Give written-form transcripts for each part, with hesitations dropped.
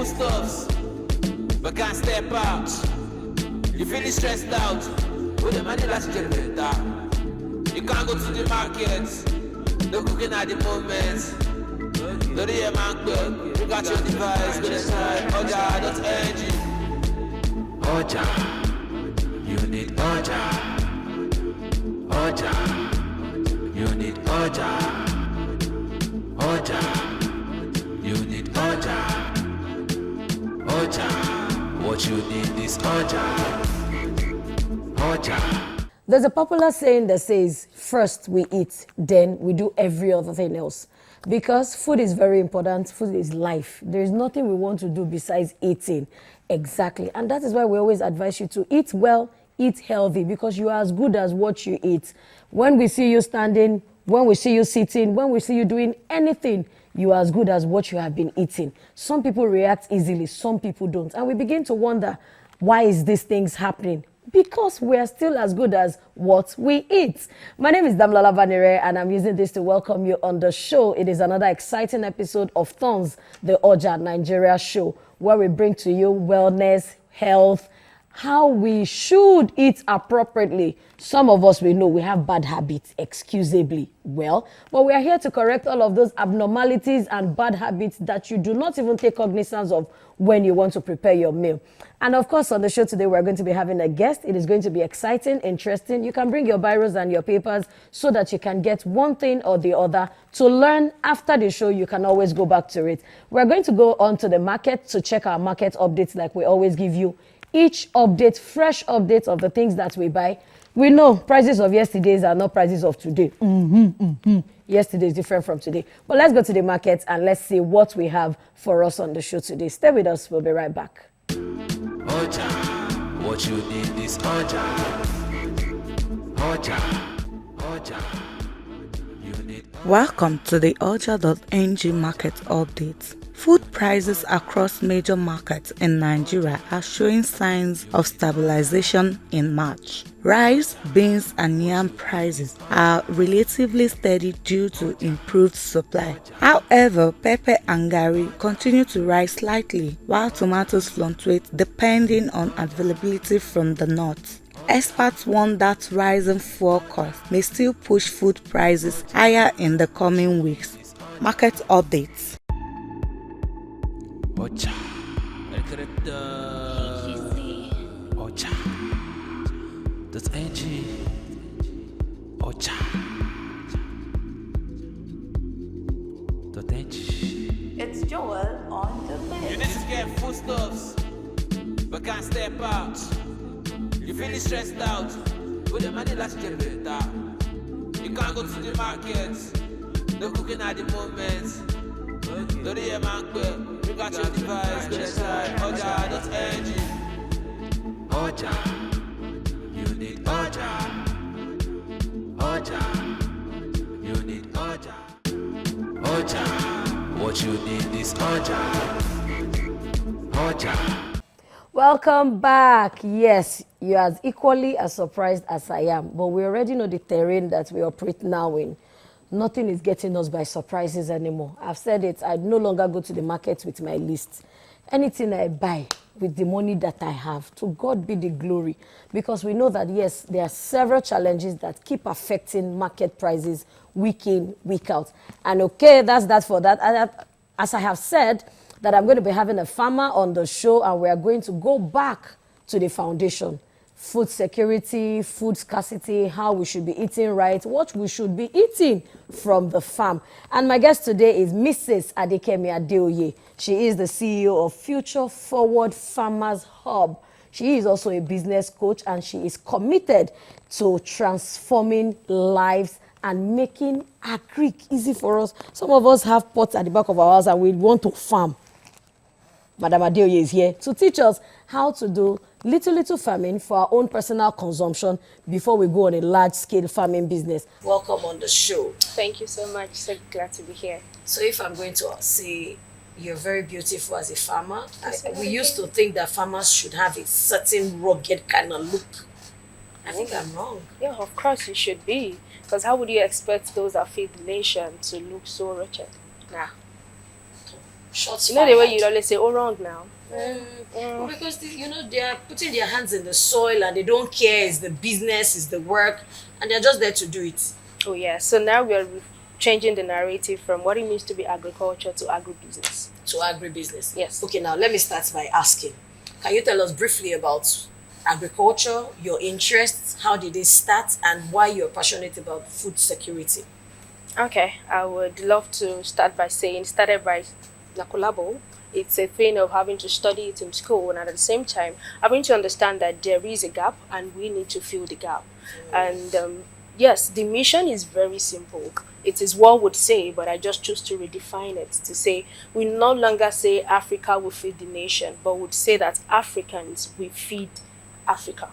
foodstuffs, but can't step out. You feeling stressed out, with the money that's generator. You can't go to the market, no cooking at the moment. No the man good, you got your device, good inside. OJA NG. OJA, you need OJA. OJA, you need OJA. OJA, you need OJA. OJA, what you need is OJA. OJA. There's a popular saying that says, first we eat, then we do every other thing else. Because food is very important, food is life. There is nothing we want to do besides eating. Exactly. And that is why we always advise you to eat well, eat healthy, because you are as good as what you eat. When we see you standing, when we see you sitting, when we see you doing anything, you are as good as what you have been eating. Some people react easily, some people don't. And we begin to wonder, why is these things happening? Because we are still as good as what we eat. My name is Damlola Vanere, and I'm using this to welcome you on the show. It is another exciting episode of Thorns, the OJA Nigeria show, where we bring to you wellness, health, how we should eat appropriately. Some of us, we know we have bad habits, excusably well, but we are here to correct all of those abnormalities and bad habits that you do not even take cognizance of when you want to prepare your meal. And of course, on the show today, we're going to be having a guest. It is going to be exciting, interesting. You can bring your biros and your papers so that you can get one thing or the other to learn. After the show, you can always go back to it. We're going to go on to the market to check our market updates like we always give you. Each update, fresh updates of the things that we buy. We know prices of yesterdays are not prices of today. Yesterday is different from today. But let's go to the market and let's see what we have for us on the show today. Stay with us. We'll be right back. OJA, what you need is OJA. OJA, you need. Welcome to the OJA.ng market update. Food prices across major markets in Nigeria are showing signs of stabilization in March. Rice, beans, and yam prices are relatively steady due to improved supply. However, pepper and garri continue to rise slightly, while tomatoes fluctuate depending on availability from the north. Experts warn that rising fuel costs may still push food prices higher in the coming weeks. Market updates. OJA, OJA, .ng, OJA, .ng. It's Joel on the You list. need to get foodstuffs, but can't step out. You feeling stressed out, with the money that's generator. You can't go to the market, no cooking at the moment. No the man good, you got your device, good inside. OJA.ng. OJA, you need OJA. OJA, you need OJA. OJA, what you need is OJA. OJA. Welcome back. Yes, you are equally as surprised as I am, but we already know the terrain that we operate now in. Nothing is getting us by surprises anymore. I've said it, I no longer go to the market with my list. Anything I buy with the money that I have, to God be the glory. Because we know that, yes, there are several challenges that keep affecting market prices week in, week out. And okay, that's that for that. As I have said, that I'm going to be having a farmer on the show, and we are going to go back to the foundation. Food security, food scarcity, how we should be eating right, what we should be eating from the farm. And my guest today is Mrs. Adekemi Adeoye. She is the CEO of Future Forward Farmers Hub. She is also a business coach, and she is committed to transforming lives and making agric easy for us. Some of us have pots at the back of our house and we want to farm. Madam Adeoye is here to teach us how to do little farming for our own personal consumption before we go on a large-scale farming business. Welcome on the show. Thank you so much. So glad to be here. So if I'm going to say you're very beautiful as a farmer, we used to think that farmers should have a certain rugged kind of look. I think I'm wrong. Yeah, of course you should be. Because how would you expect those that feed the nation to look so wretched? Nah. Shots You know the way fired. you always say, oh, wrong now. Well, because they are putting their hands in the soil and they don't care. It's the business, it's the work, and they're just there to do it. Oh, yeah. So now we are changing the narrative from what it means to be agriculture to agribusiness. To agribusiness. Yes. Okay, now let me start by asking. Can you tell us briefly about agriculture, your interests, how did they start, and why you're passionate about food security? Okay, I would love to start by saying, started by Nakulabo. It's a thing of having to study it in school and at the same time having to understand that there is a gap and we need to fill the gap. And yes, the mission is very simple. It is what would say, but I just choose to redefine it to say we no longer say Africa will feed the nation, but would say that Africans will feed Africa.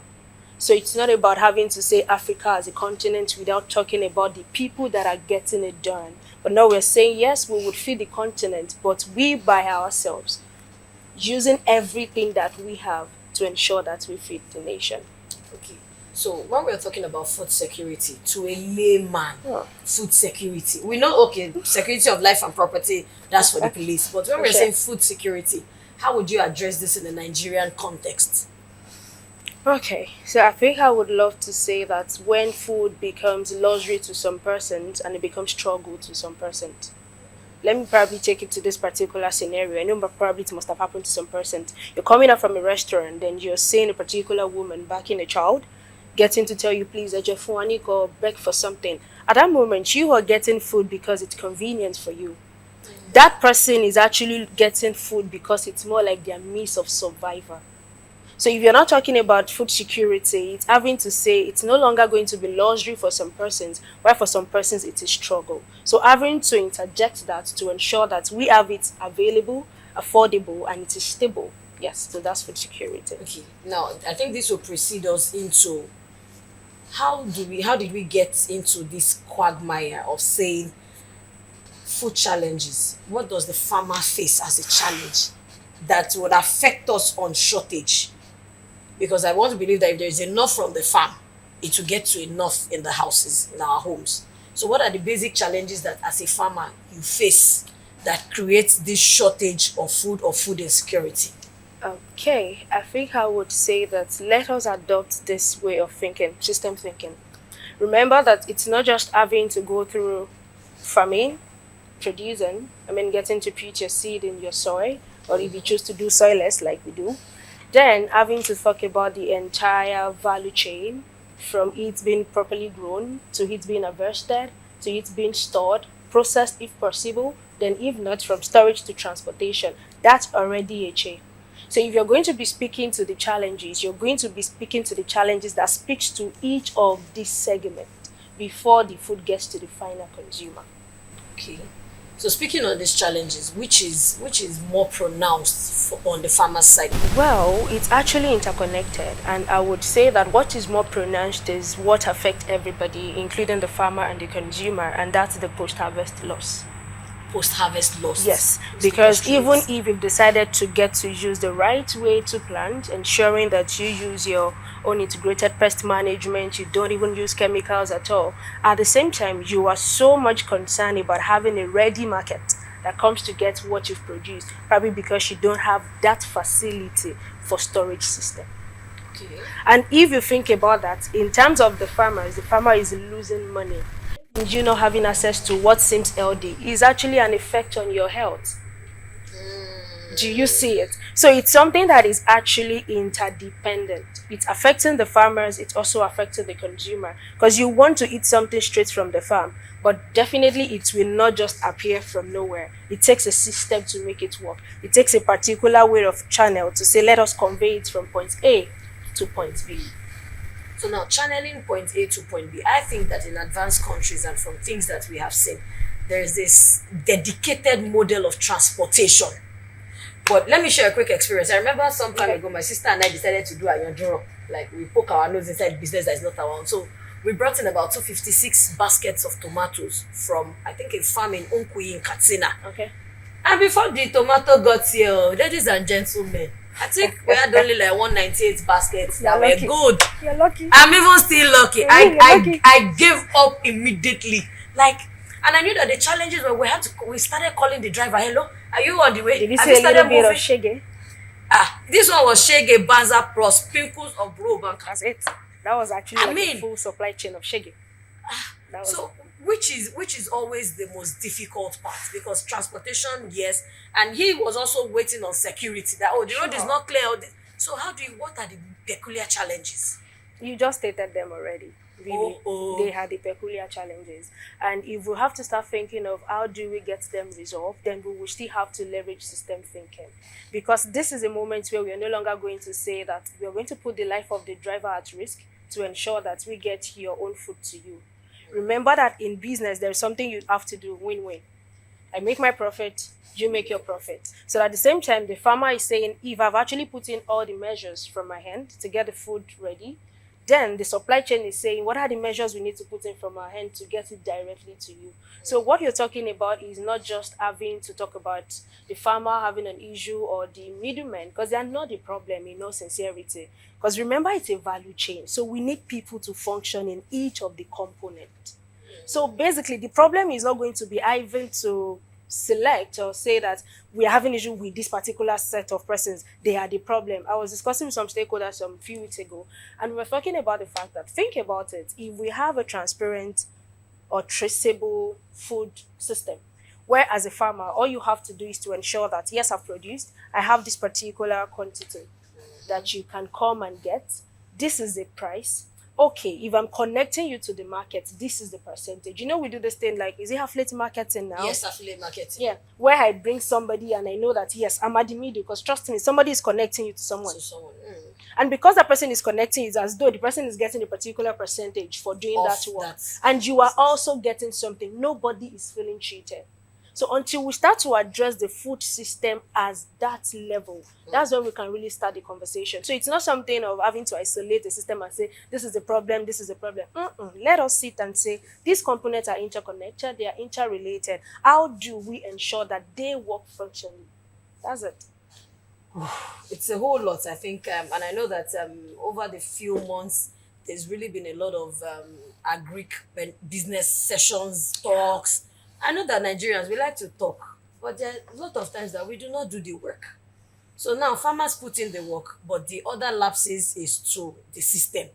So it's not about having to say Africa as a continent without talking about the people that are getting it done. But now we're saying, yes, we would feed the continent, but we by ourselves, using everything that we have to ensure that we feed the nation. Okay. So when we're talking about food security, to a layman, food security, we know, okay, security of life and property, that's for the police. But when we're saying food security, how would you address this in a Nigerian context? Okay, so I think I would love to say that when food becomes luxury to some persons and it becomes struggle to some persons. Let me probably take it to this particular scenario. I know but probably it must have happened to some persons. You're coming out from a restaurant, then you're seeing a particular woman backing a child, getting to tell you, please, Ejefuani, or beg for something. At that moment, you are getting food because it's convenient for you. That person is actually getting food because it's more like their means of survival. So if you're not talking about food security, it's having to say it's no longer going to be luxury for some persons, while for some persons it is struggle. So having to interject that to ensure that we have it available, affordable, and it is stable. Yes, so that's food security. Okay. Now I think this will precede us into how did we get into this quagmire of saying food challenges? What does the farmer face as a challenge that would affect us on shortage? Because I want to believe that if there is enough from the farm, it will get to enough in the houses, in our homes. So what are the basic challenges that as a farmer you face that creates this shortage of food or food insecurity? Okay, I think I would say that let us adopt this way of thinking, system thinking. Remember that it's not just having to go through farming, producing, getting to put your seed in your soil, or if you choose to do soilless like we do, then having to talk about the entire value chain from it being properly grown to it being harvested to it being stored, processed if possible, then if not, from storage to transportation. That's already a chain. So if you're going to be speaking to the challenges, you're going to be speaking to the challenges that speaks to each of these segments before the food gets to the final consumer. Okay. So speaking on these challenges, which is more pronounced on the farmer's side? Well, it's actually interconnected, and I would say that what is more pronounced is what affects everybody, including the farmer and the consumer, and that's the post-harvest loss. Post-harvest loss. Yes, because even if you've decided to get to use the right way to plant, ensuring that you use your own integrated pest management, you don't even use chemicals at all. At the same time, you are so much concerned about having a ready market that comes to get what you've produced, probably because you don't have that facility for storage system. Okay. And if you think about that, in terms of the farmers, the farmer is losing money. And you not having access to what seems healthy is actually an effect on your health. Do you see it? So it's something that is actually interdependent. It's affecting the farmers, it's also affecting the consumer. Because you want to eat something straight from the farm, but definitely it will not just appear from nowhere. It takes a system to make it work. It takes a particular way of channel to say, let us convey it from point A to point B. So now, channeling point A to point B, I think that in advanced countries and from things that we have seen, there is this dedicated model of transportation. But let me share a quick experience. I remember some time ago, my sister and I decided to do a yanduro. Like, we poke our nose inside business that is not our own. So we brought in about 256 baskets of tomatoes from, I think, a farm in Onkui in Katsina. Okay. And before the tomato got here, ladies and gentlemen, I think we had only like 198 baskets that were good. You're lucky. I'm even still lucky. You're really lucky. I gave up immediately. Like, and I knew that the challenges were we started calling the driver, hello, Are you on the way? Did you Have see you a little started bit of moving? shege? This one was Shege, Banza Plus, Pimples of Bro Bank. That's it. That was actually I like a mean, full supply chain of shege. That was so which is always the most difficult part because transportation, yes, and he was also waiting on security that the road is Sure. not clear. So what are the peculiar challenges? You just stated them already. Really, they had the peculiar challenges, and if we have to start thinking of how do we get them resolved, then we will still have to leverage system thinking, because this is a moment where we are no longer going to say that we are going to put the life of the driver at risk to ensure that we get your own food to you. Remember that in business there is something you have to do win-win. I make my profit, you make your profit. So at the same time, the farmer is saying, if I've actually put in all the measures from my hand to get the food ready, then the supply chain is saying, what are the measures we need to put in from our hand to get it directly to you? So what you're talking about is not just having to talk about the farmer having an issue or the middleman, because they are not the problem in all sincerity. Because remember, it's a value chain. So we need people to function in each of the components. So basically, the problem is not going to be even to select or say that we are having issue with this particular set of persons. They are the problem. I was discussing with some stakeholders some few weeks ago, and we were talking about the fact that, think about it, if we have a transparent or traceable food system, where as a farmer, all you have to do is to ensure that, yes, I've produced, I have this particular quantity that you can come and get. This is the price. Okay, if I'm connecting you to the market, this is the percentage. You know, we do this thing like, is it affiliate marketing now? Yes, affiliate marketing. Yeah, where I bring somebody and I know that, yes, I'm at the middle, because trust me, somebody is connecting you to someone. And because that person is connecting, it's as though the person is getting a particular percentage for doing that work. And you are also getting something. Nobody is feeling cheated. So until we start to address the food system as that level, that's when we can really start the conversation. So it's not something of having to isolate the system and say, this is the problem, this is the problem. Let us sit and say, these components are interconnected, they are interrelated. How do we ensure that they work functionally? That's it. It's a whole lot, I think, and I know that over the few months, there's really been a lot of agric business sessions, talks. I know that Nigerians, we like to talk, but there are a lot of times that we do not do the work. So now farmers put in the work, but the other lapses is through the system,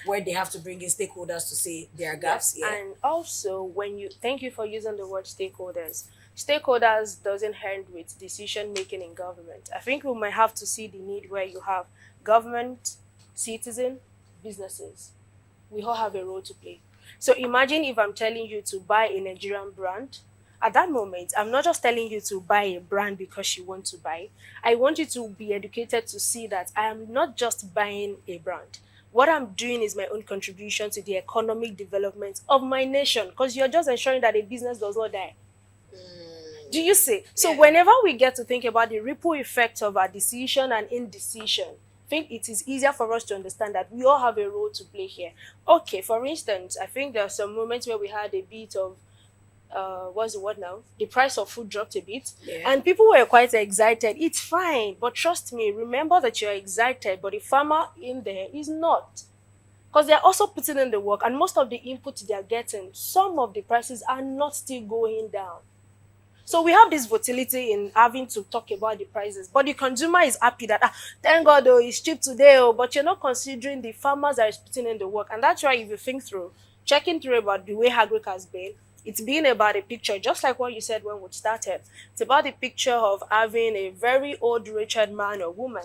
where they have to bring in stakeholders to say there are gaps here. And also, thank you for using the word stakeholders. Stakeholders doesn't end with decision making in government. I think we might have to see the need where you have government, citizen, businesses. We all have a role to play. So imagine if I'm telling you to buy a Nigerian brand. At that moment, I'm not just telling you to buy a brand because you want to buy. I want you to be educated to see that I am not just buying a brand. What I'm doing is my own contribution to the economic development of my nation, because you're just ensuring that a business does not die. Do you see? So whenever we get to think about the ripple effect of our decision and indecision, I think it is easier for us to understand that we all have a role to play here. Okay, for instance, I think there are some moments where we had a bit of what's the word now? The price of food dropped a bit, and people were quite excited. It's fine, but trust me, remember that you're excited, but the farmer in there is not. Because they're also putting in the work, and most of the input they're getting, some of the prices are not still going down. So we have this volatility in having to talk about the prices, but the consumer is happy that, thank God, it's cheap today, but you're not considering the farmers that are putting in the work. And that's why if you think through, checking through about the way agric has been, it's been about a picture, just like what you said when we started. It's about the picture of having a very old, wretched man or woman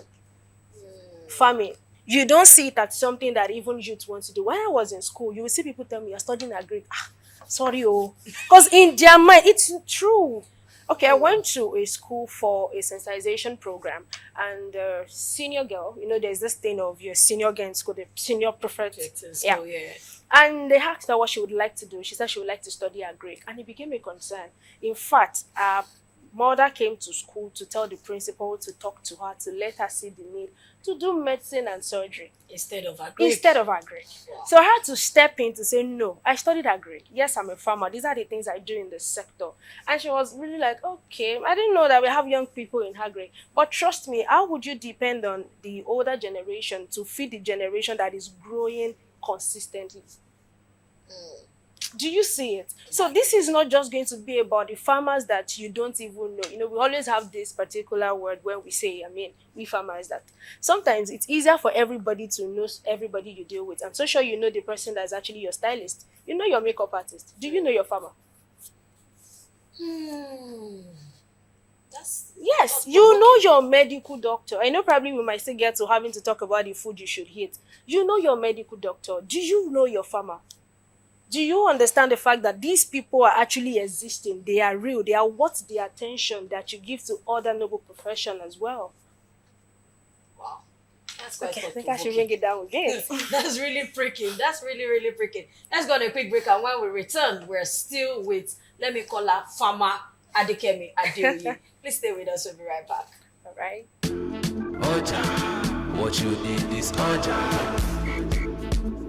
farming. You don't see it as something that even youth want to do. When I was in school, you will see people tell me, you're studying agric. Sorry, because in their mind, it's true. Okay, I went to a school for a sensitization program, and senior girl, there's this thing of your senior girl in school, the senior preferred. Yeah. And they asked her what she would like to do. She said she would like to study agric, and it became a concern. In fact, her mother came to school to tell the principal to talk to her, to let her see the need to do medicine and surgery Instead of agric. Wow. So I had to step in to say, no, I studied agric. Yes, I'm a farmer. These are the things I do in the sector. And she was really like, okay, I didn't know that we have young people in agric. But trust me, how would you depend on the older generation to feed the generation that is growing consistently? Do you see it? So this is not just going to be about the farmers that you don't even know. You know, we always have this particular word when we say, I mean, we farmers, that sometimes it's easier for everybody to know everybody you deal with. I'm so sure you know the person that's actually your stylist. You know your makeup artist. Do you know your farmer? Yes, you know your medical doctor. I know probably we might still get to having to talk about the food you should eat. You know your medical doctor. Do you know your farmer? Do you understand the fact that these people are actually existing? They are real. They are worth the attention that you give to other noble profession as well. Wow. That's quite Okay, I think I should bring it down again. That's really pricking. That's really, really pricking. Let's go on a quick break, and when we return, we're still with, let me call her Farmer Adekemi Adeoye. Please stay with us. We'll be right back. All right. OJA, what you need is OJA.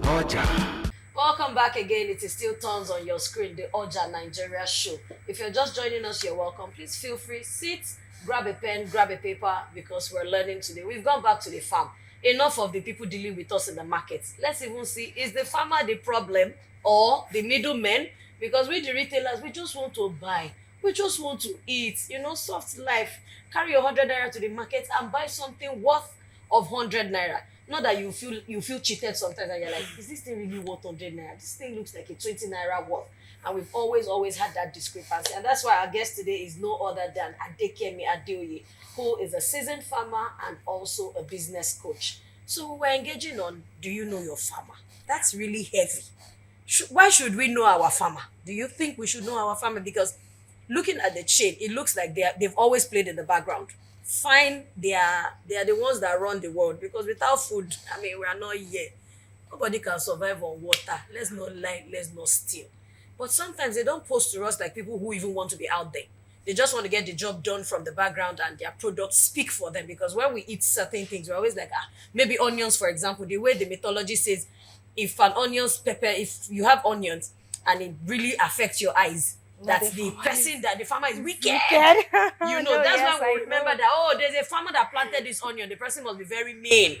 OJA. Welcome back again. It is still turns on your screen, the OJA Nigeria show. If you're just joining us, you're welcome. Please feel free, sit, grab a pen, grab a paper, because we're learning today. We've gone back to the farm. Enough of the people dealing with us in the market. Let's even see, is the farmer the problem or the middlemen? Because we, the retailers, we just want to buy. We just want to eat, soft life. Carry 100 naira to the market and buy something worth of 100 naira. Not that you feel cheated sometimes and you're like, is this thing really worth 100 naira? This thing looks like a 20 naira worth. And we've always had that discrepancy. And that's why our guest today is no other than Adekemi Adeoye, who is a seasoned farmer and also a business coach. So we're engaging on, do you know your farmer? That's really heavy. Why should we know our farmer? Do you think we should know our farmer? Because looking at the chain, it looks like they've always played in the background. Fine, they are the ones that run the world, because without food, I mean, we are not here. Nobody can survive on water. Let's not lie, let's not steal. But sometimes they don't post to us like people who even want to be out there. They just want to get the job done from the background, and their products speak for them. Because when we eat certain things, we're always like, maybe onions, for example, the way the mythology says, if you have onions and it really affects your eyes, that's the person that the farmer is wicked. That's why we remember that, there's a farmer that planted this onion. The person must be very mean.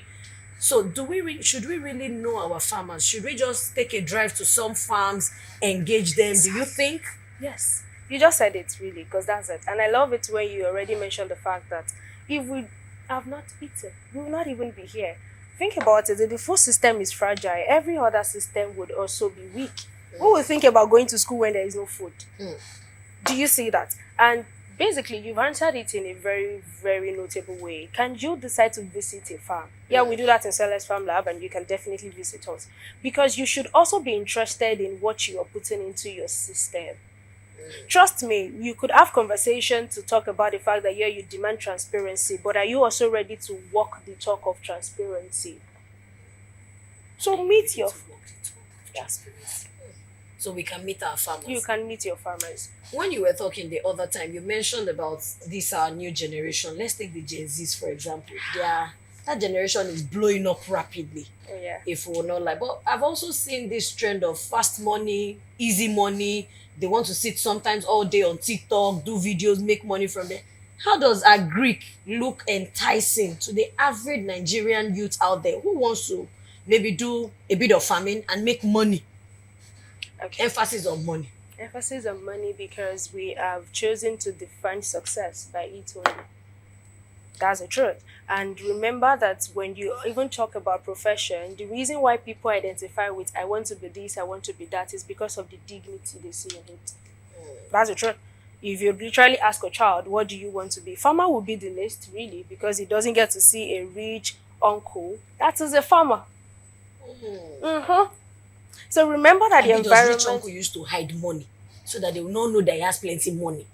So should we really know our farmers? Should we just take a drive to some farms, engage them? Do you think? Yes. You just said it, really, because that's it. And I love it when you already mentioned the fact that if we have not eaten, we will not even be here. Think about it. If the food system is fragile, every other system would also be weak. Who will think about going to school when there is no food? Do you see that? And basically, you've answered it in a very, very notable way. Can you decide to visit a farm? Yeah, we do that in Sellers Farm Lab, and you can definitely visit us. Because you should also be interested in what you are putting into your system. Trust me, you could have conversation to talk about the fact that, you demand transparency, but are you also ready to walk the talk of transparency? So meet your... Transparency. So we can meet our farmers. You can meet your farmers. When you were talking the other time, you mentioned about this our new generation. Let's take the Gen Zs, for example. That generation is blowing up rapidly. Oh, yeah. If we will not lie. But I've also seen this trend of fast money, easy money. They want to sit sometimes all day on TikTok, do videos, make money from there. How does a Greek look enticing to the average Nigerian youth out there who wants to maybe do a bit of farming and make money? Okay. Emphasis on money. Emphasis on money because we have chosen to define success by it only. That's the truth. And remember that when you even talk about profession, the reason why people identify with I want to be this, I want to be that is because of the dignity they see in it. That's the truth. If you literally ask a child, what do you want to be? Farmer will be the least, really, because he doesn't get to see a rich uncle. That is a farmer. So remember that the environment... Rich uncle used to hide money so that they will not know that he has plenty money.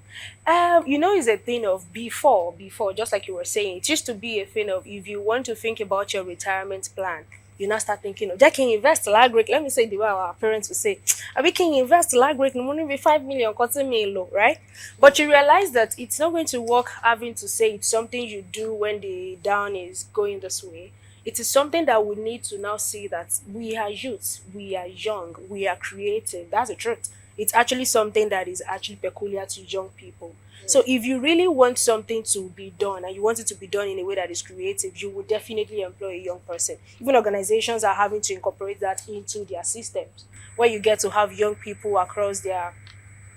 It's a thing of before, just like you were saying, it used to be a thing of if you want to think about your retirement plan, you now start thinking of, can you invest lagric? Let me say the way our parents would say, we can invest lagric, the money be 5 million, cutting me low, right? But you realize that it's not going to work having to say it's something you do when the down is going this way. It is something that we need to now see that we are youth, we are young, we are creative. That's the truth. It's actually something that is actually peculiar to young people. So if you really want something to be done and you want it to be done in a way that is creative, you would definitely employ a young person. Even organizations are having to incorporate that into their systems, where you get to have young people across their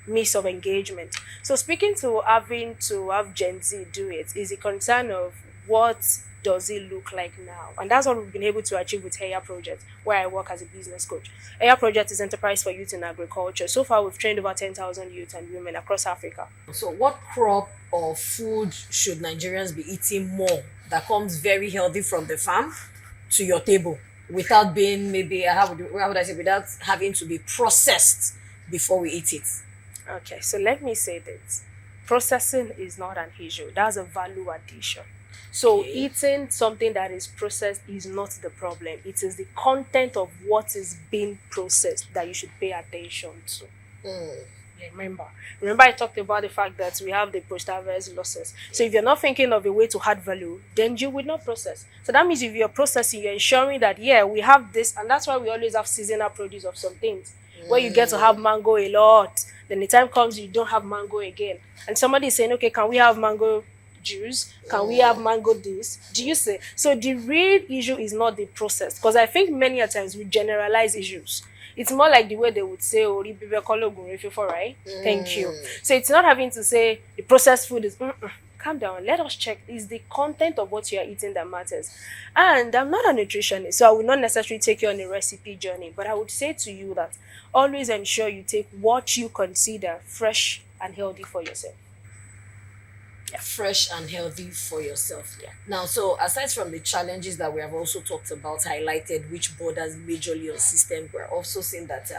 means of engagement. So speaking to having to have Gen Z do it is a concern of what does it look like now? And that's what we've been able to achieve with HEYA Project, where I work as a business coach. HEYA Project is Enterprise for Youth in Agriculture. So far, we've trained over 10,000 youth and women across Africa. So, what crop or food should Nigerians be eating more that comes very healthy from the farm to your table without being maybe, how would I say, without having to be processed before we eat it? Okay, so let me say this. Processing is not an issue. That's a value addition. So eating something that is processed is not the problem. It is the content of what is being processed that you should pay attention to. Yeah, remember I talked about the fact that we have the post-harvest losses. So if you're not thinking of a way to add value, then you will not process. So that means if you're processing, you're ensuring that, yeah, we have this, and that's why we always have seasonal produce of some things, where you get to have mango a lot. Then the time comes you don't have mango again. And somebody is saying, okay, can we have mango juice? Can we have mango this? Do you say? So the real issue is not the process. Because I think many a times we generalize issues. It's more like the way they would say, oh, right? Thank you. So it's not having to say the processed food is, calm down. Let us check. Is the content of what you are eating that matters? And I'm not a nutritionist, so I will not necessarily take you on a recipe journey. But I would say to you that always ensure you take what you consider fresh and healthy for yourself. Fresh and healthy for yourself. Now, so aside from the challenges that we have also talked about, highlighted, which borders majorly on system, we're also seeing that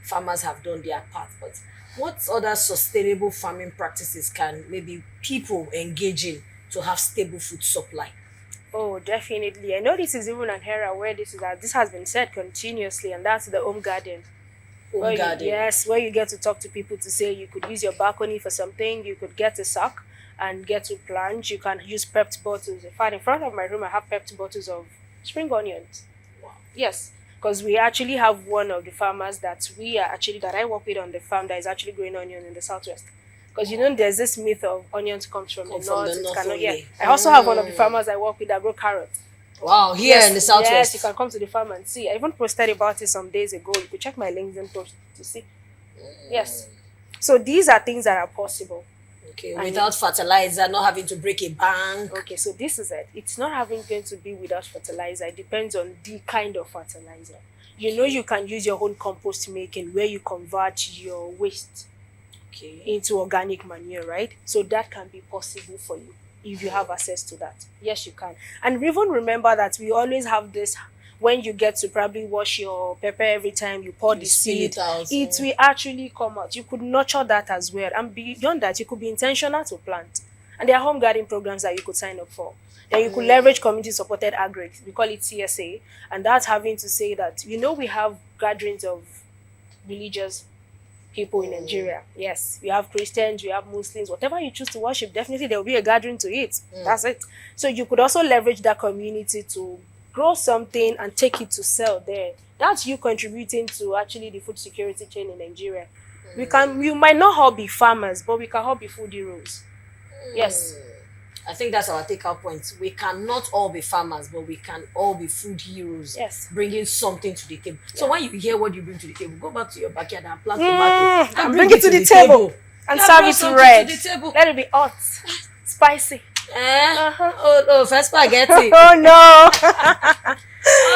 farmers have done their part. But what other sustainable farming practices can maybe people engage in to have stable food supply? Oh, definitely. I know this is even an era where this has been said continuously, and that's the home garden. Yes, where you get to talk to people to say you could use your balcony for something, you could get a sack and get to plant. You can use pepped bottles. In fact, in front of my room, I have pepped bottles of spring onions. Wow. Yes, because we actually have one of the farmers that I work with on the farm that is actually growing onion in the southwest. Because there's this myth of onions comes from the north. I also have one of the farmers I work with that grow carrots. Wow, here in the southwest. Yes, you can come to the farm and see. I even posted about it some days ago. You could check my LinkedIn post to see. Yes. So these are things that are possible. Okay, without fertilizer, not having to break a bank. Okay, so this is it. It's not going to be without fertilizer. It depends on the kind of fertilizer. You can use your own compost making where you convert your waste into organic manure, right? So that can be possible for you if you have access to that. Yes, you can. And even remember that we always have this. When you get to probably wash your pepper every time you pour the seed, it will actually come out. You could nurture that as well. And beyond that, you could be intentional to plant. And there are home garden programs that you could sign up for. Then you could leverage community-supported agric. We call it CSA. And that's having to say that, we have gatherings of religious people in Nigeria. Yes, we have Christians, we have Muslims, whatever you choose to worship, definitely there will be a gathering to it. That's it. So you could also leverage that community to grow something and take it to sell there. That's you contributing to actually the food security chain in Nigeria. We might not all be farmers, but we can all be food heroes. Yes. I think that's our take-out point. We cannot all be farmers, but we can all be food heroes. Yes. Bringing something to the table. So when you hear what you bring to the table, go back to your backyard and plant tomato and bring it to the table. And serve it red. Let it be hot, spicy. First spaghetti. Oh no.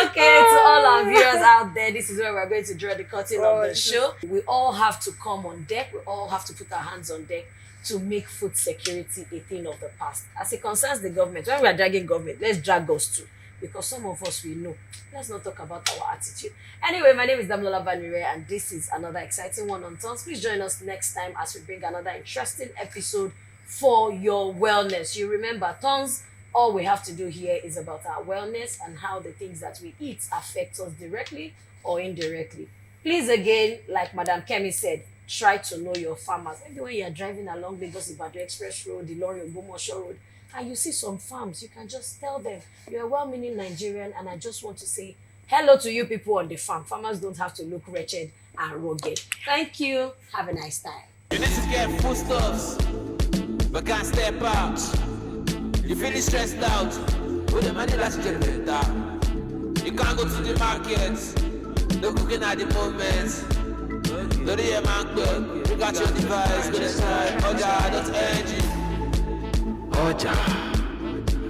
Okay, to all our viewers out there, this is where we're going to draw the curtain of the show. We all have to come on deck. We all have to put our hands on deck to make food security a thing of the past. As it concerns the government, when we are dragging government, let's drag us too. Because some of us, we know. Let's not talk about our attitude. Anyway, my name is Damlola Banire, and this is another exciting one on Tons. Please join us next time as we bring another interesting episode for your wellness. You remember, Tons, all we have to do here is about our wellness and how the things that we eat affect us directly or indirectly. Please, again, like Madam Kemi said, try to know your farmers. Maybe when you're driving along Lagos-Ibadan Express Road, the Lorry Ogbomoso Road, and you see some farms, you can just tell them, you're a well-meaning Nigerian, and I just want to say hello to you people on the farm. Farmers don't have to look wretched and rugged. Thank you. Have a nice time. You need to get foodstuffs, but can't step out. You feeling stressed out with the money that's generator. You can't go to the market, no cooking at the moment. No the man good, you got your device, go to try OJA NG. OJA,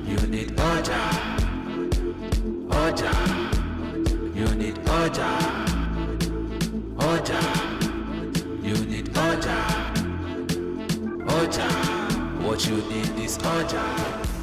you need OJA. OJA, you need OJA. OJA, you need OJA. OJA, what you need is OJA.